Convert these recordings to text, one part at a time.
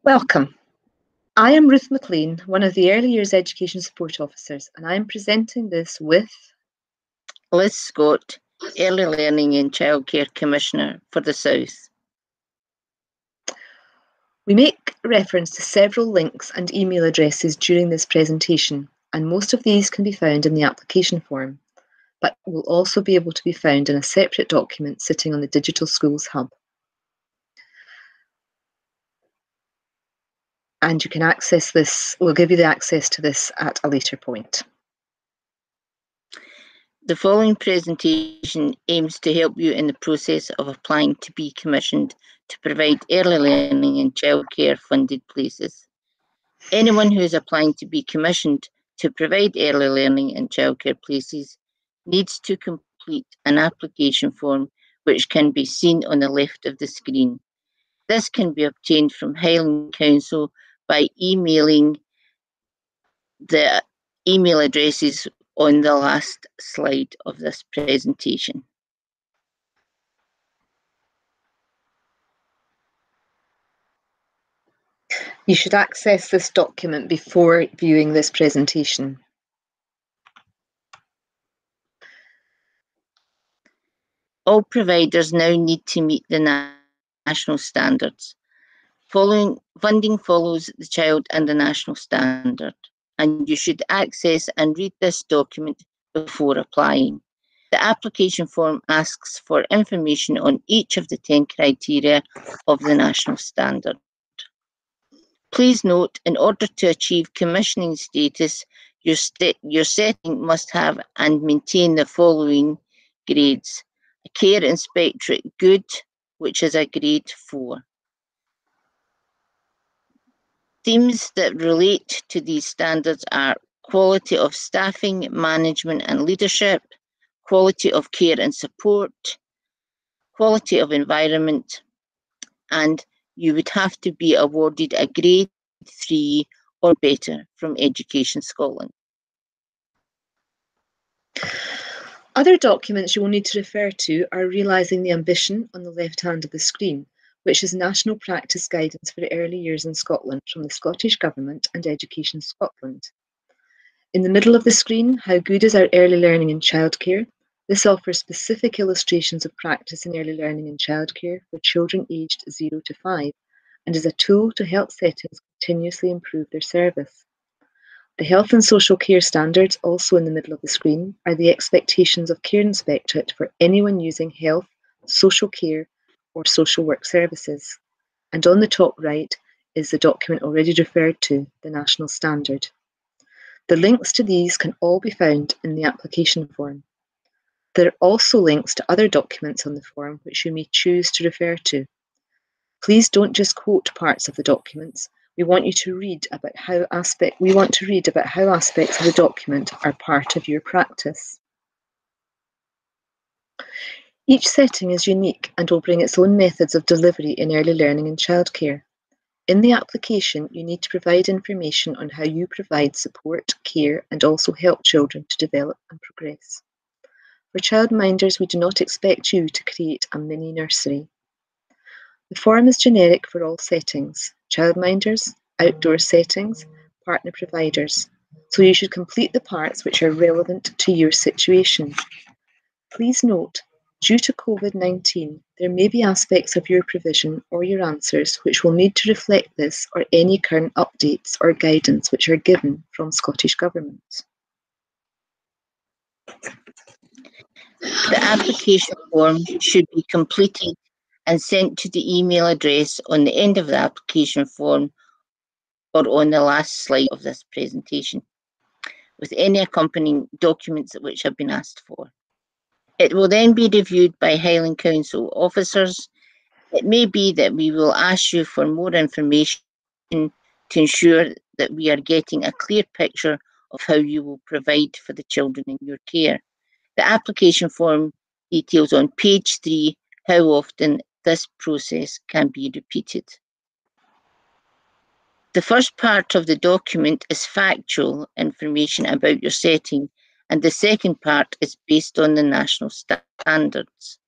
Welcome. I am Ruth McLean, one of the Early Years Education Support Officers, and I am presenting this with Liz Scott, Early Learning and Childcare Commissioner for the South. We make reference to several links and email addresses during this presentation, and most of these can be found in the application form, but will also be able to be found in a separate document sitting on the Digital Schools Hub. And you can access this, we'll give you the access to this at a later point. The following presentation aims to help you in the process of applying to be commissioned to provide early learning and childcare funded places. Anyone who is applying to be commissioned to provide early learning and childcare places needs to complete an application form which can be seen on the left of the screen. This can be obtained from Highland Council by emailing the email addresses on the last slide of this presentation. You should access this document before viewing this presentation. All providers now need to meet the national standards. Funding follows the child and the national standard, and you should access and read this document before applying. The application form asks for information on each of the 10 criteria of the national standard. Please note, in order to achieve commissioning status, your setting must have and maintain the following grades. A Care Inspectorate Good, which is a grade 4. Themes that relate to these standards are quality of staffing, management and leadership, quality of care and support, quality of environment, and you would have to be awarded a grade 3 or better from Education Scotland. Other documents you will need to refer to are Realising the Ambition on the left hand of the screen, which is national practice guidance for early years in Scotland from the Scottish Government and Education Scotland. In the middle of the screen, How Good is Our Early Learning in Childcare? This offers specific illustrations of practice in early learning and childcare for children aged 0 to 5 and is a tool to help settings continuously improve their service. The Health and Social Care Standards, also in the middle of the screen, are the expectations of Care Inspectorate for anyone using health, social care or social work services. And on the top right is the document already referred to, the National Standard. The links to these can all be found in the application form. There are also links to other documents on the form which you may choose to refer to. Please don't just quote parts of the documents. We want to read about how aspects of the document are part of your practice. Each setting is unique and will bring its own methods of delivery in early learning and childcare. In the application, you need to provide information on how you provide support, care, and also help children to develop and progress. For childminders, we do not expect you to create a mini nursery. The form is generic for all settings, childminders, outdoor settings, partner providers, so you should complete the parts which are relevant to your situation. Please note, due to COVID-19, there may be aspects of your provision or your answers which will need to reflect this or any current updates or guidance which are given from Scottish Government. The application form should be completed and sent to the email address on the end of the application form or on the last slide of this presentation, with any accompanying documents which have been asked for. It will then be reviewed by Highland Council officers. It may be that we will ask you for more information to ensure that we are getting a clear picture of how you will provide for the children in your care. The application form details on page 3 how often this process can be repeated. The first part of the document is factual information about your setting, and the second part is based on the national standards.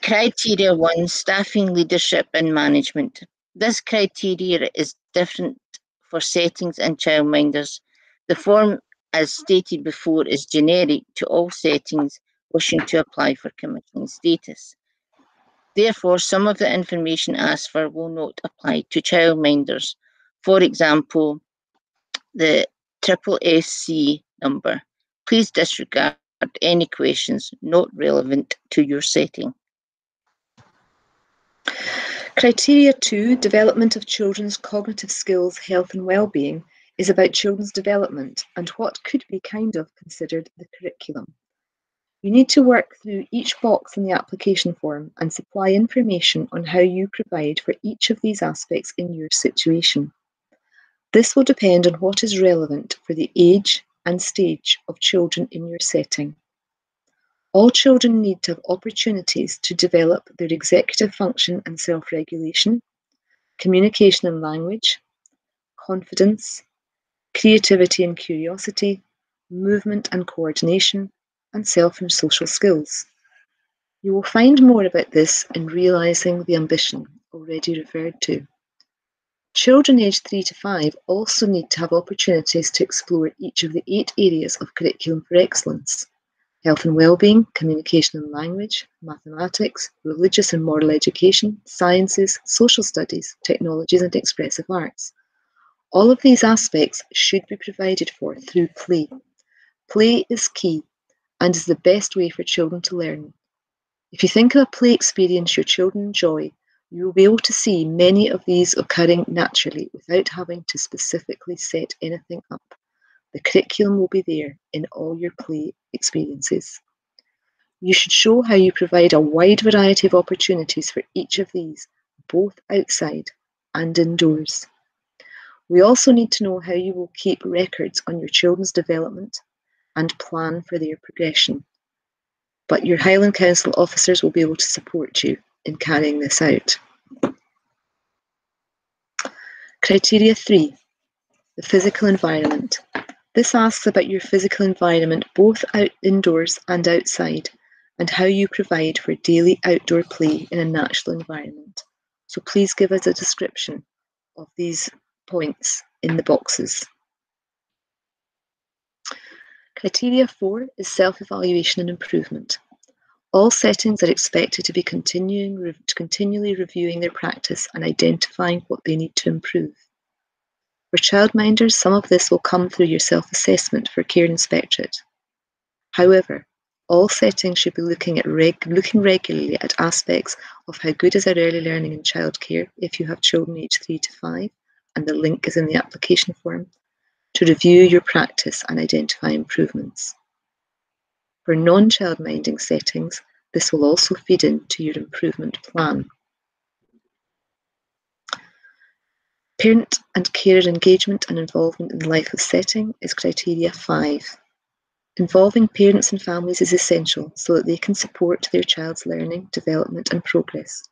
Criteria 1, staffing, leadership and management. This criteria is different for settings and childminders. The form, as stated before, is generic to all settings wishing to apply for commissioning status. Therefore, some of the information asked for will not apply to childminders. For example, the SSC number. Please disregard any questions not relevant to your setting. Criteria 2, development of children's cognitive skills, health and well-being, is about children's development and what could be considered the curriculum. You need to work through each box in the application form and supply information on how you provide for each of these aspects in your situation. This will depend on what is relevant for the age and stage of children in your setting. All children need to have opportunities to develop their executive function and self-regulation, communication and language, confidence, creativity and curiosity, movement and coordination, and self and social skills. You will find more about this in Realising the Ambition, already referred to. Children aged 3 to 5 also need to have opportunities to explore each of the 8 areas of Curriculum for Excellence: health and well-being, communication and language, mathematics, religious and moral education, sciences, social studies, technologies and expressive arts. All of these aspects should be provided for through play. Play is key and is the best way for children to learn. If you think of a play experience your children enjoy, you will be able to see many of these occurring naturally without having to specifically set anything up. The curriculum will be there in all your play experiences. You should show how you provide a wide variety of opportunities for each of these, both outside and indoors. We also need to know how you will keep records on your children's development and plan for their progression. But your Highland Council officers will be able to support you in carrying this out. Criteria 3, the physical environment. This asks about your physical environment both indoors and outside, and how you provide for daily outdoor play in a natural environment. So please give us a description of these points in the boxes. Criteria 4 is self-evaluation and improvement. All settings are expected to be continually reviewing their practice and identifying what they need to improve. For childminders, some of this will come through your self-assessment for Care Inspectorate. However, all settings should be looking regularly at aspects of how good is our early learning in childcare if you have children aged 3 to 5, and the link is in the application form, to review your practice and identify improvements. For non-childminding settings, this will also feed into your improvement plan. Parent and carer engagement and involvement in the life of setting is criteria 5. Involving parents and families is essential so that they can support their child's learning, development and progress.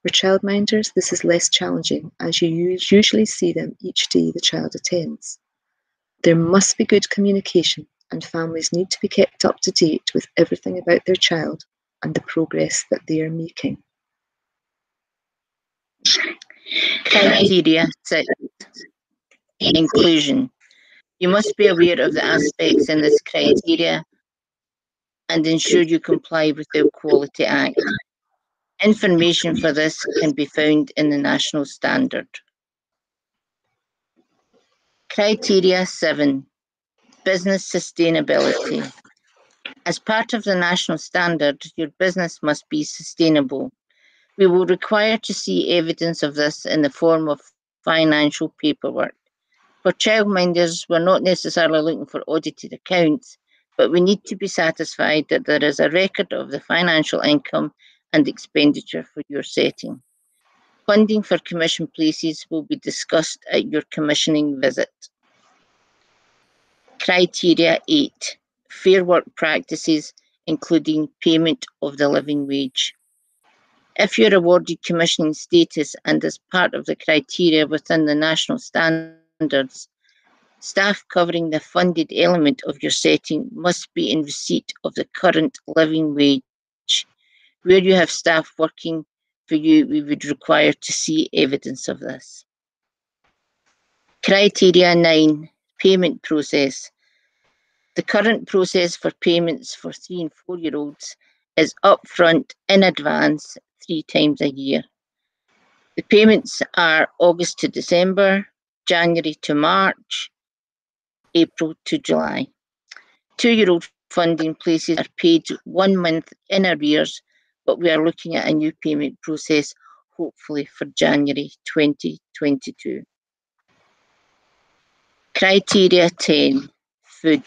For childminders, this is less challenging as you usually see them each day the child attends. There must be good communication, and families need to be kept up to date with everything about their child and the progress that they are making. Criteria 6. Inclusion. You must be aware of the aspects in this criteria and ensure you comply with the Equality Act. Information for this can be found in the national standard. Criteria 7. Business sustainability. As part of the national standard, your business must be sustainable. We will require to see evidence of this in the form of financial paperwork. For childminders, we're not necessarily looking for audited accounts, but we need to be satisfied that there is a record of the financial income and expenditure for your setting. Funding for commission places will be discussed at your commissioning visit. Criteria 8. Fair work practices, including payment of the living wage. If you're awarded commissioning status and as part of the criteria within the national standards, staff covering the funded element of your setting must be in receipt of the current living wage. Where you have staff working for for you, we would require to see evidence of this. Criteria 9, payment process. The current process for payments for 3 and 4-year-olds is upfront in advance 3 times a year. The payments are August to December, January to March, April to July. 2-year-old funding places are paid 1 month in arrears, but we are looking at a new payment process, hopefully for January 2022. Criteria 10, food.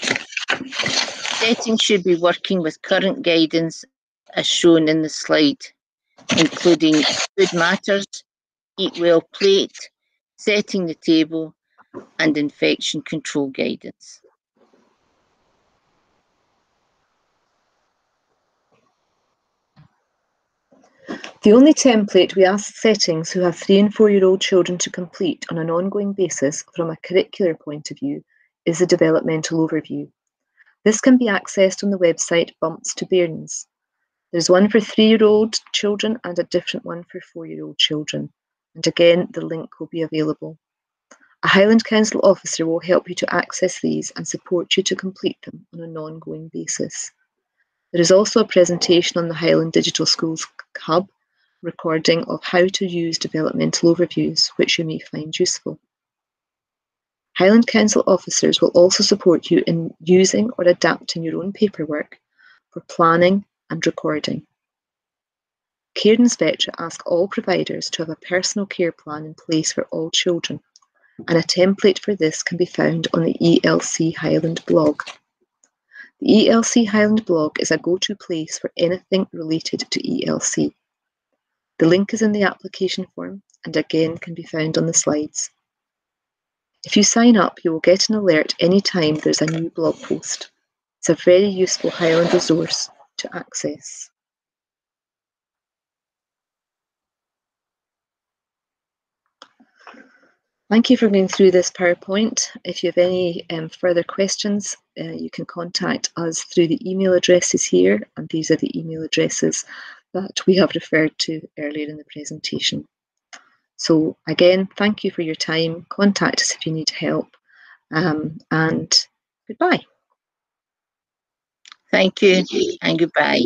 Settings should be working with current guidance as shown in the slide, including food matters, eat well plate, setting the table, and infection control guidance. The only template we ask settings who have 3 and 4-year-old children to complete on an ongoing basis from a curricular point of view is the developmental overview. This can be accessed on the website Bumps to Bairns. There's one for 3-year-old children and a different one for 4-year-old children. And again, the link will be available. A Highland Council officer will help you to access these and support you to complete them on an ongoing basis. There is also a presentation on the Highland Digital Schools Hub recording of how to use developmental overviews, which you may find useful. Highland Council officers will also support you in using or adapting your own paperwork for planning and recording. Care Inspectorate asks all providers to have a personal care plan in place for all children, and a template for this can be found on the ELC Highland blog. The ELC Highland blog is a go-to place for anything related to ELC. The link is in the application form and again can be found on the slides. If you sign up, you will get an alert anytime there's a new blog post. It's a very useful Highland resource to access. Thank you for going through this PowerPoint. If you have any further questions, you can contact us through the email addresses here, and these are the email addresses that we have referred to earlier in the presentation. So again, thank you for your time. Contact us if you need help, and goodbye. Thank you and goodbye.